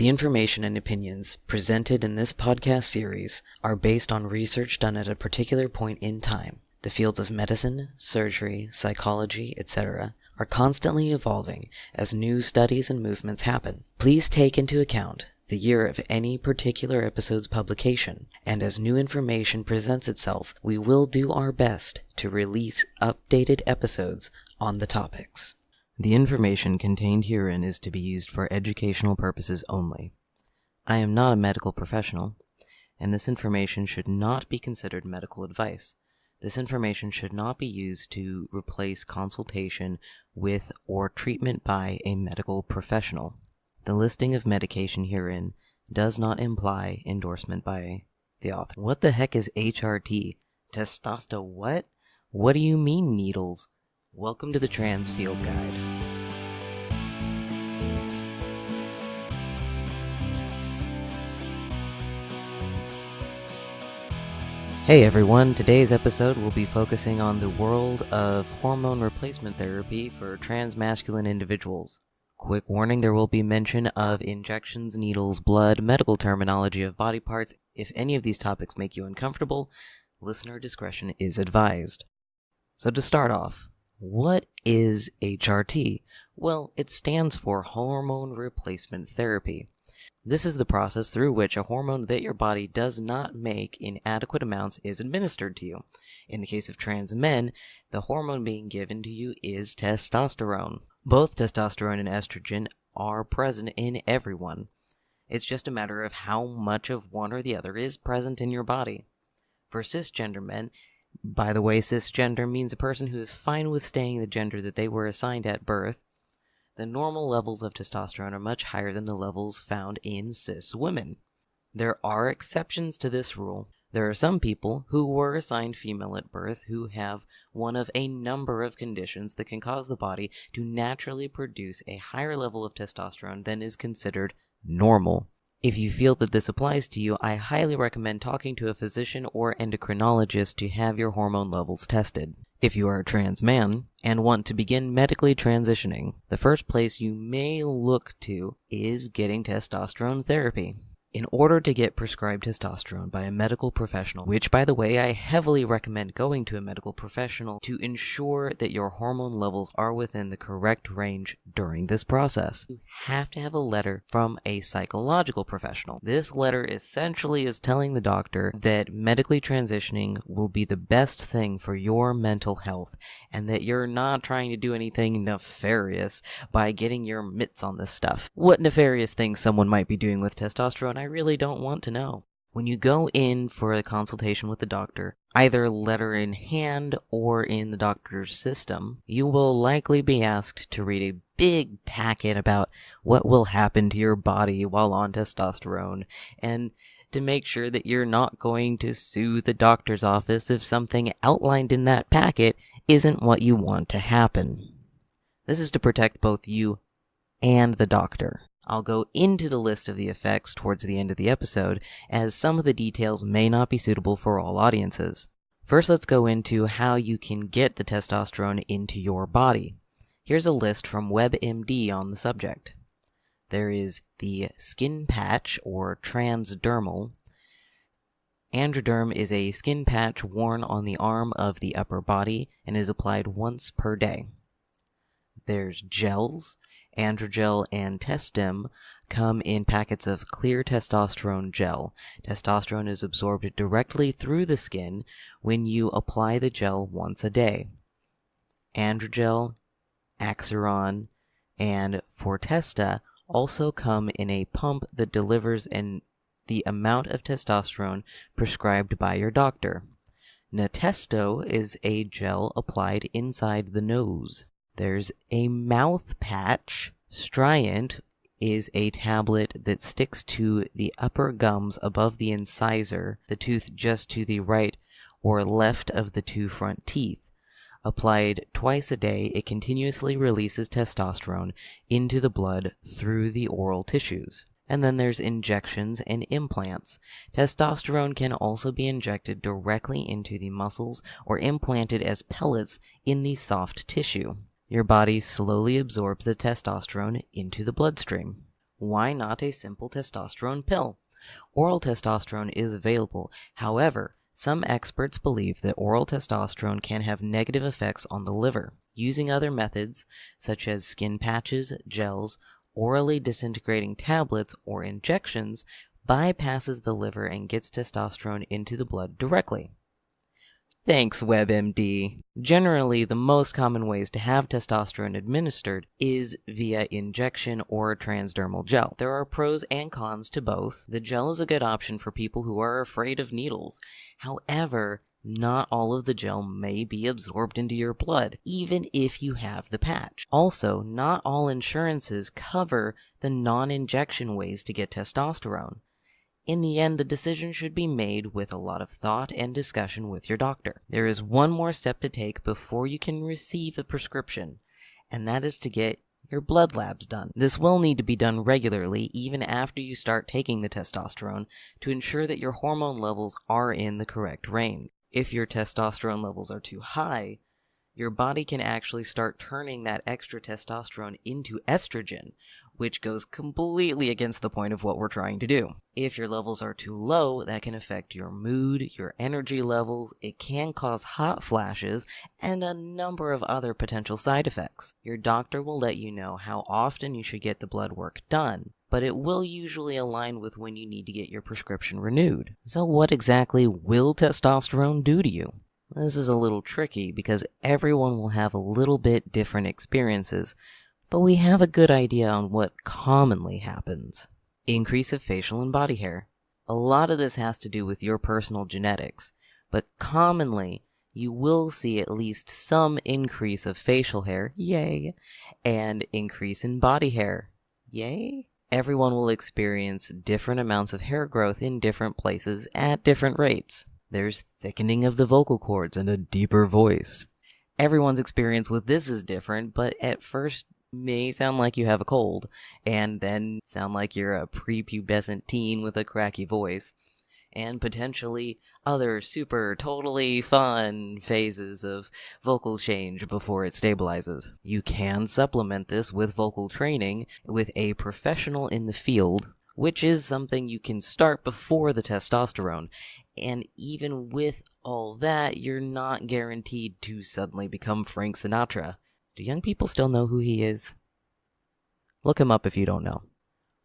The information and opinions presented in this podcast series are based on research done at a particular point in time. The fields of medicine, surgery, psychology, etc. are constantly evolving as new studies and movements happen. Please take into account the year of any particular episode's publication, and as new information presents itself, we will do our best to release updated episodes on the topics. The information contained herein is to be used for educational purposes only. I am not a medical professional, and this information should not be considered medical advice. This information should not be used to replace consultation with or treatment by a medical professional. The listing of medication herein does not imply endorsement by the author. What the heck is HRT? Testosterone what? What do you mean needles? Welcome to the Trans Field Guide. Hey everyone, today's episode will be focusing on the world of hormone replacement therapy for transmasculine individuals. Quick warning, there will be mention of injections, needles, blood, medical terminology of body parts. If any of these topics make you uncomfortable, listener discretion is advised. So to start off, what is HRT? Well, it stands for hormone replacement therapy. This is the process through which a hormone that your body does not make in adequate amounts is administered to you. In the case of trans men, the hormone being given to you is testosterone. Both testosterone and estrogen are present in everyone. It's just a matter of how much of one or the other is present in your body. For cisgender men, by the way, cisgender means a person who is fine with staying the gender that they were assigned at birth. The normal levels of testosterone are much higher than the levels found in cis women. There are exceptions to this rule. There are some people who were assigned female at birth who have one of a number of conditions that can cause the body to naturally produce a higher level of testosterone than is considered normal. If you feel that this applies to you, I highly recommend talking to a physician or endocrinologist to have your hormone levels tested. If you are a trans man and want to begin medically transitioning, the first place you may look to is getting testosterone therapy. In order to get prescribed testosterone by a medical professional, which by the way I heavily recommend going to a medical professional to ensure that your hormone levels are within the correct range during this process, you have to have a letter from a psychological professional. This letter essentially is telling the doctor that medically transitioning will be the best thing for your mental health and that you're not trying to do anything nefarious by getting your mitts on this stuff. What nefarious things someone might be doing with testosterone, I really don't want to know. When you go in for a consultation with the doctor, either letter in hand or in the doctor's system, you will likely be asked to read a big packet about what will happen to your body while on testosterone, and to make sure that you're not going to sue the doctor's office if something outlined in that packet isn't what you want to happen. This is to protect both you and the doctor. I'll go into the list of the effects towards the end of the episode, as some of the details may not be suitable for all audiences. First, let's go into how you can get the testosterone into your body. Here's a list from WebMD on the subject. There is the skin patch, or transdermal. Androderm is a skin patch worn on the arm of the upper body and is applied once per day. There's gels. Androgel and Testem come in packets of clear testosterone gel. Testosterone is absorbed directly through the skin when you apply the gel once a day. Androgel, Axiron, and Fortesta also come in a pump that delivers the amount of testosterone prescribed by your doctor. Natesto is a gel applied inside the nose. There's a mouth patch. Striant is a tablet that sticks to the upper gums above the incisor, the tooth just to the right or left of the two front teeth. Applied twice a day, it continuously releases testosterone into the blood through the oral tissues. And then there's injections and implants. Testosterone can also be injected directly into the muscles or implanted as pellets in the soft tissue. Your body slowly absorbs the testosterone into the bloodstream. Why not a simple testosterone pill? Oral testosterone is available. However, some experts believe that oral testosterone can have negative effects on the liver. Using other methods, such as skin patches, gels, orally disintegrating tablets, or injections, bypasses the liver and gets testosterone into the blood directly. Thanks, WebMD. Generally, the most common ways to have testosterone administered is via injection or transdermal gel. There are pros and cons to both. The gel is a good option for people who are afraid of needles. However, not all of the gel may be absorbed into your blood, even if you have the patch. Also, not all insurances cover the non-injection ways to get testosterone. In the end, the decision should be made with a lot of thought and discussion with your doctor. There is one more step to take before you can receive a prescription, and that is to get your blood labs done. This will need to be done regularly, even after you start taking the testosterone, to ensure that your hormone levels are in the correct range. If your testosterone levels are too high, your body can actually start turning that extra testosterone into estrogen, which goes completely against the point of what we're trying to do. If your levels are too low, that can affect your mood, your energy levels, it can cause hot flashes, and a number of other potential side effects. Your doctor will let you know how often you should get the blood work done, but it will usually align with when you need to get your prescription renewed. So what exactly will testosterone do to you? This is a little tricky because everyone will have a little bit different experiences, but we have a good idea on what commonly happens. Increase of facial and body hair. A lot of this has to do with your personal genetics, but commonly you will see at least some increase of facial hair, yay, and increase in body hair, yay. Everyone will experience different amounts of hair growth in different places at different rates. There's thickening of the vocal cords and a deeper voice. Everyone's experience with this is different, but at first may sound like you have a cold, and then sound like you're a prepubescent teen with a cracky voice, and potentially other super totally fun phases of vocal change before it stabilizes. You can supplement this with vocal training with a professional in the field, which is something you can start before the testosterone. And even with all that, you're not guaranteed to suddenly become Frank Sinatra. Do young people still know who he is? Look him up if you don't know.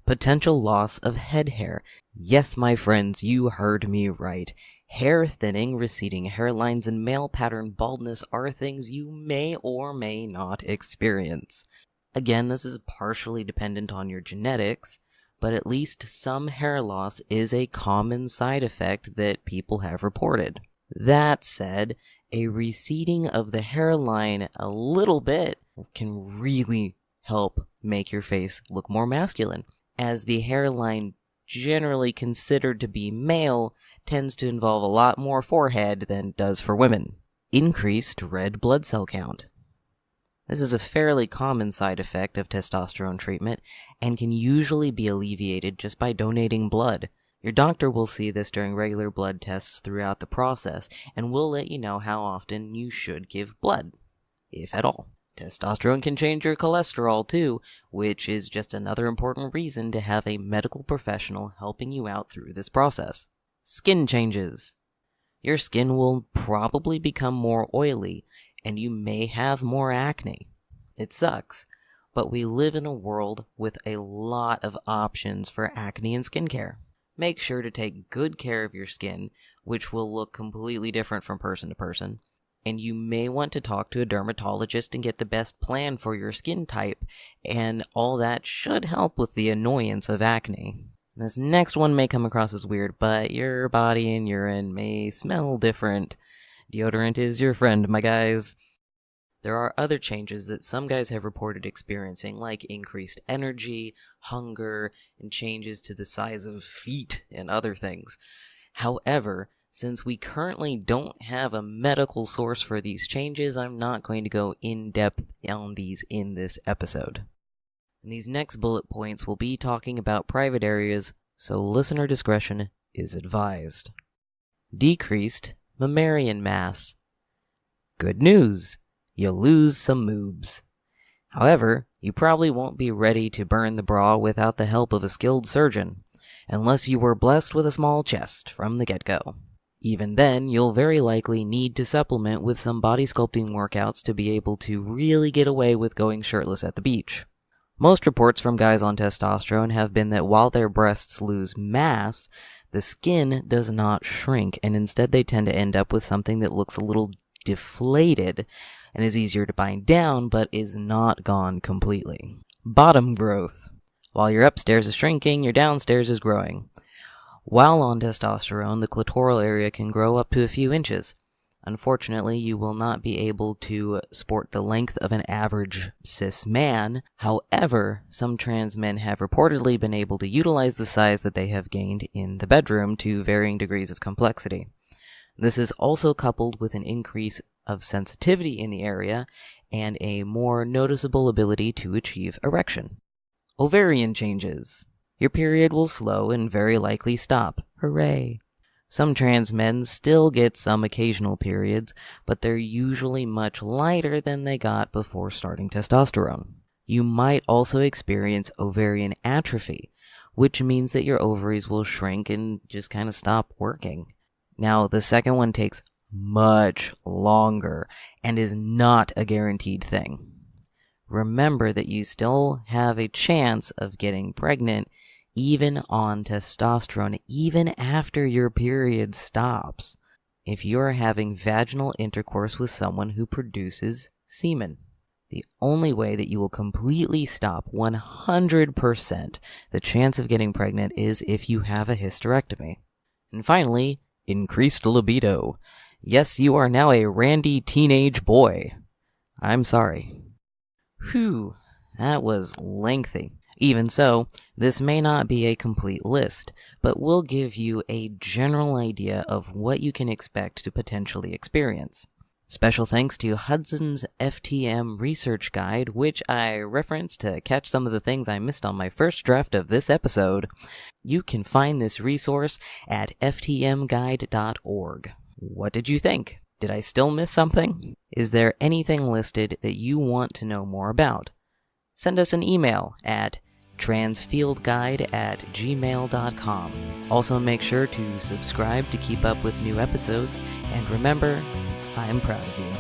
Potential loss of head hair. Yes, my friends, you heard me right. Hair thinning, receding hairlines, and male pattern baldness are things you may or may not experience. Again, this is partially dependent on your genetics, but at least some hair loss is a common side effect that people have reported. That said, a receding of the hairline a little bit can really help make your face look more masculine, as the hairline, generally considered to be male, tends to involve a lot more forehead than it does for women. Increased red blood cell count. This is a fairly common side effect of testosterone treatment and can usually be alleviated just by donating blood. Your doctor will see this during regular blood tests throughout the process and will let you know how often you should give blood, if at all. Testosterone can change your cholesterol too, which is just another important reason to have a medical professional helping you out through this process. Skin changes. Your skin will probably become more oily, and you may have more acne. It sucks, but we live in a world with a lot of options for acne and skincare. Make sure to take good care of your skin, which will look completely different from person to person, and you may want to talk to a dermatologist and get the best plan for your skin type, and all that should help with the annoyance of acne. This next one may come across as weird, but your body and urine may smell different. Deodorant is your friend, my guys. There are other changes that some guys have reported experiencing, like increased energy, hunger, and changes to the size of feet and other things. However, since we currently don't have a medical source for these changes, I'm not going to go in depth on these in this episode. And these next bullet points will be talking about private areas, so listener discretion is advised. Decreased mammarian mass. Good news, you lose some moobs. However, You probably won't be ready to burn the bra without the help of a skilled surgeon, unless you were blessed with a small chest from the get-go. Even then, you'll very likely need to supplement with some body sculpting workouts to be able to really get away with going shirtless at the beach. Most reports from guys on testosterone have been that while their breasts lose mass, the skin does not shrink, and instead they tend to end up with something that looks a little deflated and is easier to bind down, but is not gone completely. Bottom growth. While your upstairs is shrinking, your downstairs is growing. While on testosterone, the clitoral area can grow up to a few inches. Unfortunately, you will not be able to sport the length of an average cis man. However, some trans men have reportedly been able to utilize the size that they have gained in the bedroom to varying degrees of complexity. This is also coupled with an increase of sensitivity in the area and a more noticeable ability to achieve erection. Ovarian changes. Your period will slow and very likely stop. Hooray! Some trans men still get some occasional periods, but they're usually much lighter than they got before starting testosterone. You might also experience ovarian atrophy, which means that your ovaries will shrink and just kind of stop working. Now, the second one takes much longer and is not a guaranteed thing. Remember that you still have a chance of getting pregnant even on testosterone, even after your period stops, if you are having vaginal intercourse with someone who produces semen. The only way that you will completely stop 100% the chance of getting pregnant is if you have a hysterectomy. And finally, increased libido. Yes, you are now a randy teenage boy. I'm sorry. Whew, that was lengthy. Even so, this may not be a complete list, but will give you a general idea of what you can expect to potentially experience. Special thanks to Hudson's FTM Research Guide, which I referenced to catch some of the things I missed on my first draft of this episode. You can find this resource at ftmguide.org. What did you think? Did I still miss something? Is there anything listed that you want to know more about? Send us an email at transfieldguide@gmail.com. Also make sure to subscribe to keep up with new episodes, and remember, I'm proud of you.